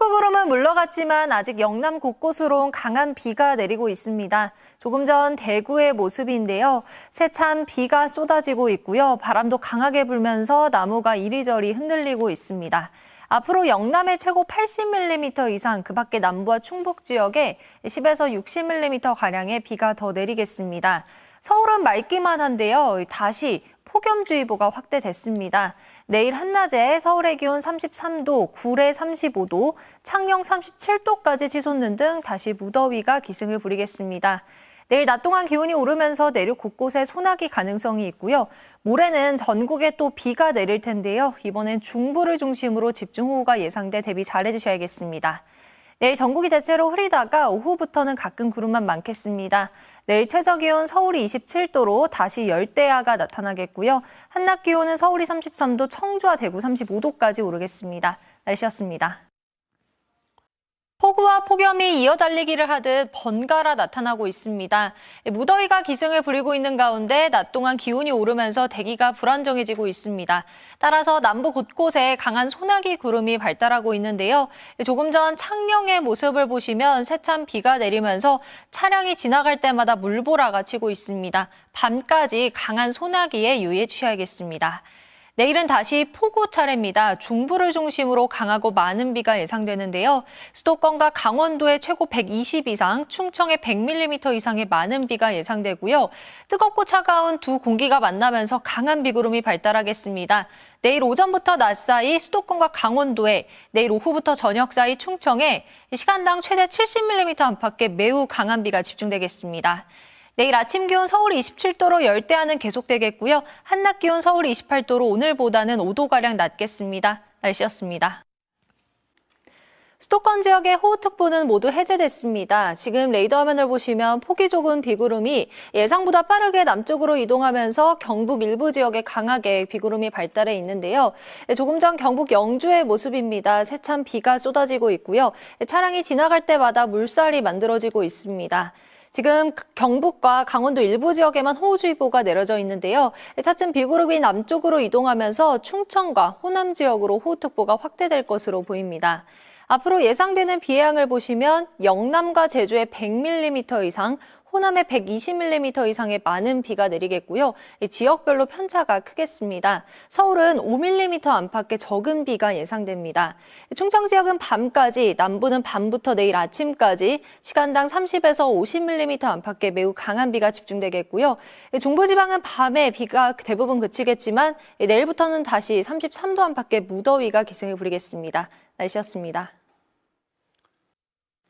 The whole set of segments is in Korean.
폭우구름은 물러갔지만 아직 영남 곳곳으로 강한 비가 내리고 있습니다. 조금 전 대구의 모습인데요. 세찬 비가 쏟아지고 있고요. 바람도 강하게 불면서 나무가 이리저리 흔들리고 있습니다. 앞으로 영남에 최고 80mm 이상, 그 밖에 남부와 충북 지역에 10에서 60mm가량의 비가 더 내리겠습니다. 서울은 맑기만 한데요. 다시 폭염주의보가 확대됐습니다. 내일 한낮에 서울의 기온 33도, 구례 35도, 창녕 37도까지 치솟는 등 다시 무더위가 기승을 부리겠습니다. 내일 낮 동안 기온이 오르면서 내륙 곳곳에 소나기 가능성이 있고요. 모레는 전국에 또 비가 내릴 텐데요. 이번엔 중부를 중심으로 집중호우가 예상돼 대비 잘해주셔야겠습니다. 내일 전국이 대체로 흐리다가 오후부터는 가끔 구름만 많겠습니다. 내일 최저기온 서울이 27도로 다시 열대야가 나타나겠고요. 한낮 기온은 서울이 33도, 청주와 대구 35도까지 오르겠습니다. 날씨였습니다. 폭우와 폭염이 이어달리기를 하듯 번갈아 나타나고 있습니다. 무더위가 기승을 부리고 있는 가운데 낮 동안 기온이 오르면서 대기가 불안정해지고 있습니다. 따라서 남부 곳곳에 강한 소나기 구름이 발달하고 있는데요. 조금 전 창녕의 모습을 보시면 세찬 비가 내리면서 차량이 지나갈 때마다 물보라가 치고 있습니다. 밤까지 강한 소나기에 유의해 주셔야겠습니다. 내일은 다시 폭우 차례입니다. 중부를 중심으로 강하고 많은 비가 예상되는데요. 수도권과 강원도에 최고 120 이상, 충청에 100mm 이상의 많은 비가 예상되고요. 뜨겁고 차가운 두 공기가 만나면서 강한 비구름이 발달하겠습니다. 내일 오전부터 낮 사이 수도권과 강원도에, 내일 오후부터 저녁 사이 충청에 시간당 최대 70mm 안팎의 매우 강한 비가 집중되겠습니다. 내일 아침 기온 서울이 27도로 열대야는 계속되겠고요. 한낮 기온 서울이 28도로 오늘보다는 5도가량 낮겠습니다. 날씨였습니다. 수도권 지역의 호우특보는 모두 해제됐습니다. 지금 레이더 화면을 보시면 폭이 적은 비구름이 예상보다 빠르게 남쪽으로 이동하면서 경북 일부 지역에 강하게 비구름이 발달해 있는데요. 조금 전 경북 영주의 모습입니다. 세찬 비가 쏟아지고 있고요. 차량이 지나갈 때마다 물살이 만들어지고 있습니다. 지금 경북과 강원도 일부 지역에만 호우주의보가 내려져 있는데요. 차츰 비구름이 남쪽으로 이동하면서 충청과 호남 지역으로 호우특보가 확대될 것으로 보입니다. 앞으로 예상되는 비의 양을 보시면 영남과 제주에 100mm 이상, 호남에 120mm 이상의 많은 비가 내리겠고요. 지역별로 편차가 크겠습니다. 서울은 5mm 안팎의 적은 비가 예상됩니다. 충청 지역은 밤까지, 남부는 밤부터 내일 아침까지 시간당 30에서 50mm 안팎의 매우 강한 비가 집중되겠고요. 중부지방은 밤에 비가 대부분 그치겠지만 내일부터는 다시 33도 안팎의 무더위가 기승을 부리겠습니다. 날씨였습니다.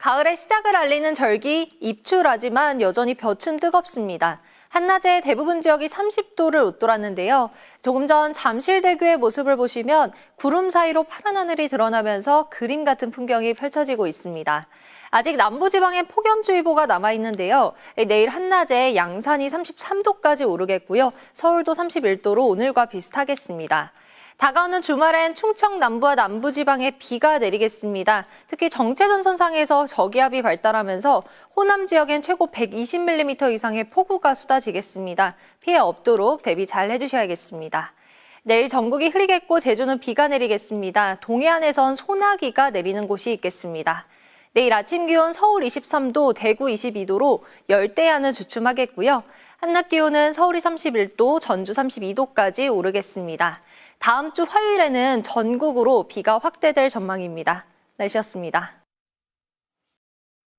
가을의 시작을 알리는 절기 입추라지만 여전히 볕은 뜨겁습니다. 한낮에 대부분 지역이 30도를 웃돌았는데요. 조금 전 잠실대교의 모습을 보시면 구름 사이로 파란 하늘이 드러나면서 그림 같은 풍경이 펼쳐지고 있습니다. 아직 남부지방엔 폭염주의보가 남아있는데요. 내일 한낮에 양산이 33도까지 오르겠고요. 서울도 31도로 오늘과 비슷하겠습니다. 다가오는 주말엔 충청 남부와 남부지방에 비가 내리겠습니다. 특히 정체전선상에서 저기압이 발달하면서 호남 지역엔 최고 120mm 이상의 폭우가 쏟아지겠습니다. 피해 없도록 대비 잘 해주셔야겠습니다. 내일 전국이 흐리겠고 제주는 비가 내리겠습니다. 동해안에선 소나기가 내리는 곳이 있겠습니다. 내일 아침 기온 서울 23도, 대구 22도로 열대야는 주춤하겠고요. 한낮 기온은 서울이 31도, 전주 32도까지 오르겠습니다. 다음 주 화요일에는 전국으로 비가 확대될 전망입니다. 날씨였습니다.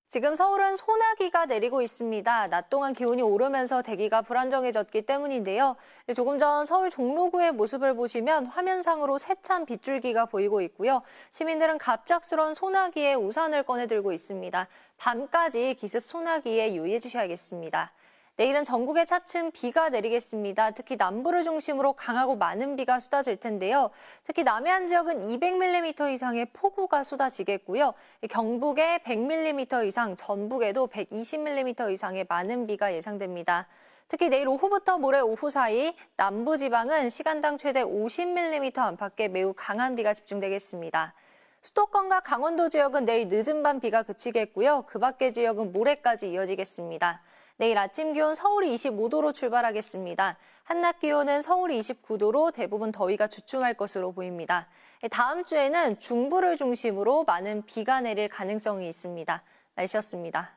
지금 서울은 소나기가 내리고 있습니다. 낮 동안 기온이 오르면서 대기가 불안정해졌기 때문인데요. 조금 전 서울 종로구의 모습을 보시면 화면상으로 세찬 빗줄기가 보이고 있고요. 시민들은 갑작스러운 소나기에 우산을 꺼내들고 있습니다. 밤까지 기습 소나기에 유의해 주셔야겠습니다. 내일은 전국에 차츰 비가 내리겠습니다. 특히 남부를 중심으로 강하고 많은 비가 쏟아질 텐데요. 특히 남해안 지역은 200mm 이상의 폭우가 쏟아지겠고요. 경북에 100mm 이상, 전북에도 120mm 이상의 많은 비가 예상됩니다. 특히 내일 오후부터 모레 오후 사이 남부지방은 시간당 최대 50mm 안팎의 매우 강한 비가 집중되겠습니다. 수도권과 강원도 지역은 내일 늦은 밤 비가 그치겠고요. 그 밖의 지역은 모레까지 이어지겠습니다. 내일 아침 기온 서울이 25도로 출발하겠습니다. 한낮 기온은 서울이 29도로 대부분 더위가 주춤할 것으로 보입니다. 다음 주에는 중부를 중심으로 많은 비가 내릴 가능성이 있습니다. 날씨였습니다.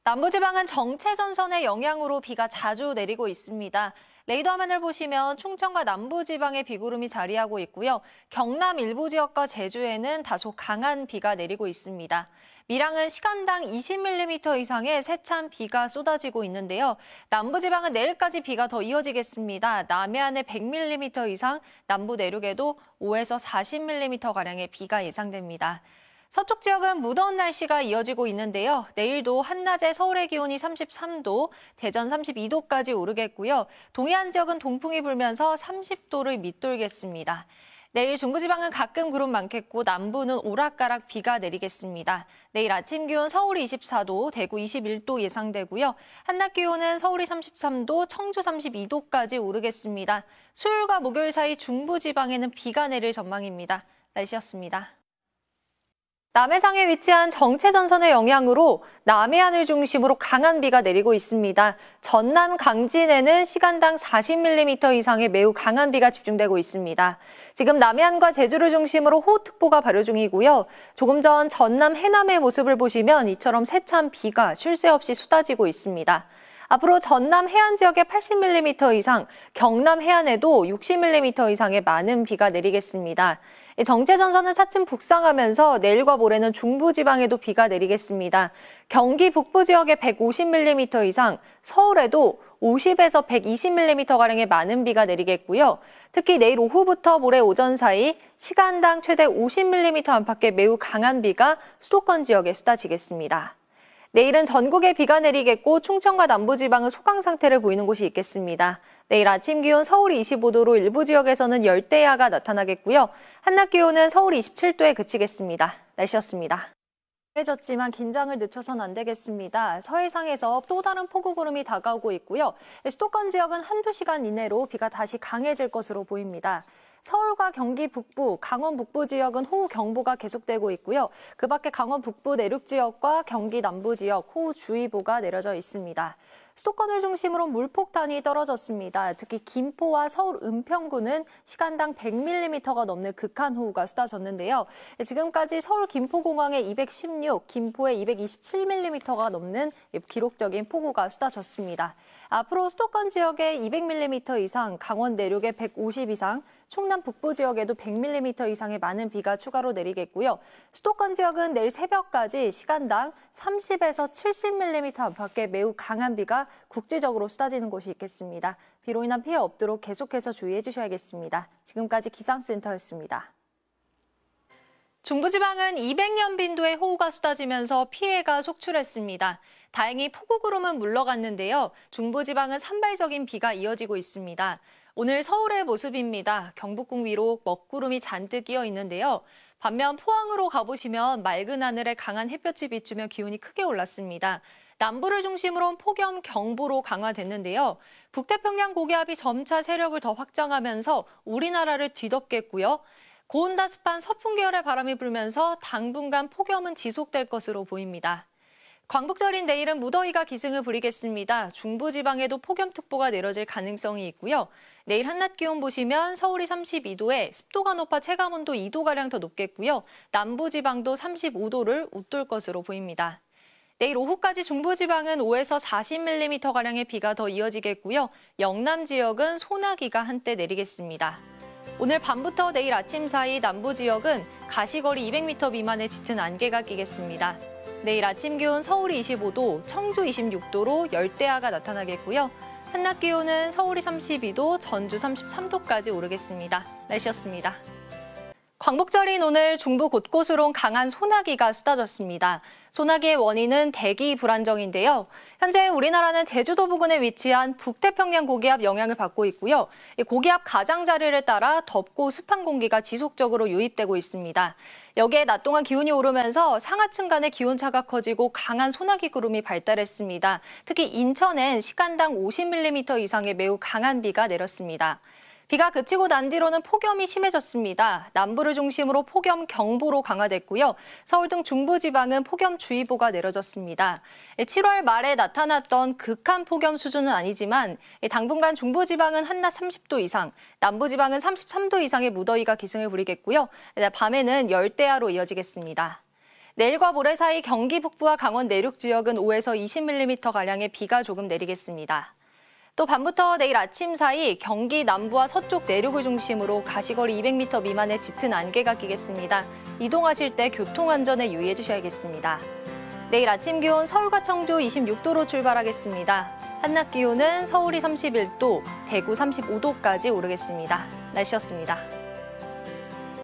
남부지방은 정체전선의 영향으로 비가 자주 내리고 있습니다. 레이더 화면을 보시면 충청과 남부지방에 비구름이 자리하고 있고요. 경남 일부 지역과 제주에는 다소 강한 비가 내리고 있습니다. 밀양은 시간당 20mm 이상의 세찬 비가 쏟아지고 있는데요. 남부지방은 내일까지 비가 더 이어지겠습니다. 남해안에 100mm 이상, 남부 내륙에도 5에서 40mm가량의 비가 예상됩니다. 서쪽 지역은 무더운 날씨가 이어지고 있는데요. 내일도 한낮에 서울의 기온이 33도, 대전 32도까지 오르겠고요. 동해안 지역은 동풍이 불면서 30도를 밑돌겠습니다. 내일 중부지방은 가끔 구름 많겠고 남부는 오락가락 비가 내리겠습니다. 내일 아침 기온 서울이 24도, 대구 21도 예상되고요. 한낮 기온은 서울이 33도, 청주 32도까지 오르겠습니다. 수요일과 목요일 사이 중부지방에는 비가 내릴 전망입니다. 날씨였습니다. 남해상에 위치한 정체전선의 영향으로 남해안을 중심으로 강한 비가 내리고 있습니다. 전남 강진에는 시간당 40mm 이상의 매우 강한 비가 집중되고 있습니다. 지금 남해안과 제주를 중심으로 호우특보가 발효 중이고요. 조금 전 전남 해남의 모습을 보시면 이처럼 세찬 비가 쉴 새 없이 쏟아지고 있습니다. 앞으로 전남 해안 지역에 80mm 이상, 경남 해안에도 60mm 이상의 많은 비가 내리겠습니다. 정체전선은 차츰 북상하면서 내일과 모레는 중부지방에도 비가 내리겠습니다. 경기 북부 지역에 150mm 이상, 서울에도 50에서 120mm가량의 많은 비가 내리겠고요. 특히 내일 오후부터 모레 오전 사이 시간당 최대 50mm 안팎의 매우 강한 비가 수도권 지역에 쏟아지겠습니다. 내일은 전국에 비가 내리겠고 충청과 남부지방은 소강 상태를 보이는 곳이 있겠습니다. 내일 아침 기온 서울이 25도로 일부 지역에서는 열대야가 나타나겠고요. 한낮 기온은 서울이 27도에 그치겠습니다. 날씨였습니다. 해졌지만 긴장을 늦춰선 안 되겠습니다. 서해상에서 또 다른 폭우구름이 다가오고 있고요. 수도권 지역은 한두 시간 이내로 비가 다시 강해질 것으로 보입니다. 서울과 경기 북부, 강원 북부 지역은 호우 경보가 계속되고 있고요. 그 밖에 강원 북부 내륙 지역과 경기 남부 지역 호우주의보가 내려져 있습니다. 수도권을 중심으로 물폭탄이 떨어졌습니다. 특히 김포와 서울 은평구는 시간당 100mm가 넘는 극한 호우가 쏟아졌는데요. 지금까지 서울 김포공항에 216, 김포에 227mm가 넘는 기록적인 폭우가 쏟아졌습니다. 앞으로 수도권 지역에 200mm 이상, 강원 내륙에 150 이상, 충남 북부 지역에도 100mm 이상의 많은 비가 추가로 내리겠고요. 수도권 지역은 내일 새벽까지 시간당 30에서 70mm 안팎의 매우 강한 비가 국지적으로 쏟아지는 곳이 있겠습니다. 비로 인한 피해 없도록 계속해서 주의해 주셔야겠습니다. 지금까지 기상센터였습니다. 중부지방은 200년 빈도의 호우가 쏟아지면서 피해가 속출했습니다. 다행히 폭우구름은 물러갔는데요. 중부지방은 산발적인 비가 이어지고 있습니다. 오늘 서울의 모습입니다. 경북궁 위로 먹구름이 잔뜩 끼어 있는데요. 반면 포항으로 가보시면 맑은 하늘에 강한 햇볕이 비추며 기온이 크게 올랐습니다. 남부를 중심으로 폭염 경보로 강화됐는데요. 북태평양 고기압이 점차 세력을 더 확장하면서 우리나라를 뒤덮겠고요. 고온다 습한 서풍 계열의 바람이 불면서 당분간 폭염은 지속될 것으로 보입니다. 광복절인 내일은 무더위가 기승을 부리겠습니다. 중부지방에도 폭염특보가 내려질 가능성이 있고요. 내일 한낮 기온 보시면 서울이 32도에 습도가 높아 체감온도 2도가량 더 높겠고요. 남부지방도 35도를 웃돌 것으로 보입니다. 내일 오후까지 중부지방은 5에서 40mm가량의 비가 더 이어지겠고요. 영남 지역은 소나기가 한때 내리겠습니다. 오늘 밤부터 내일 아침 사이 남부 지역은 가시거리 200m 미만의 짙은 안개가 끼겠습니다. 내일 아침 기온 서울이 25도, 청주 26도로 열대야가 나타나겠고요. 한낮 기온은 서울이 32도, 전주 33도까지 오르겠습니다. 날씨였습니다. 광복절인 오늘 중부 곳곳으로 강한 소나기가 쏟아졌습니다. 소나기의 원인은 대기 불안정인데요. 현재 우리나라는 제주도 부근에 위치한 북태평양 고기압 영향을 받고 있고요. 이 고기압 가장자리를 따라 덥고 습한 공기가 지속적으로 유입되고 있습니다. 여기에 낮 동안 기온이 오르면서 상하층 간의 기온차가 커지고 강한 소나기 구름이 발달했습니다. 특히 인천엔 시간당 50mm 이상의 매우 강한 비가 내렸습니다. 비가 그치고 난 뒤로는 폭염이 심해졌습니다. 남부를 중심으로 폭염경보로 강화됐고요. 서울 등 중부지방은 폭염주의보가 내려졌습니다. 7월 말에 나타났던 극한 폭염 수준은 아니지만 당분간 중부지방은 한낮 30도 이상, 남부지방은 33도 이상의 무더위가 기승을 부리겠고요. 밤에는 열대야로 이어지겠습니다. 내일과 모레 사이 경기 북부와 강원 내륙 지역은 5에서 20mm가량의 비가 조금 내리겠습니다. 또 밤부터 내일 아침 사이 경기 남부와 서쪽 내륙을 중심으로 가시거리 200m 미만의 짙은 안개가 끼겠습니다. 이동하실 때 교통안전에 유의해 주셔야겠습니다. 내일 아침 기온 서울과 청주 26도로 출발하겠습니다. 한낮 기온은 서울이 31도, 대구 35도까지 오르겠습니다. 날씨였습니다.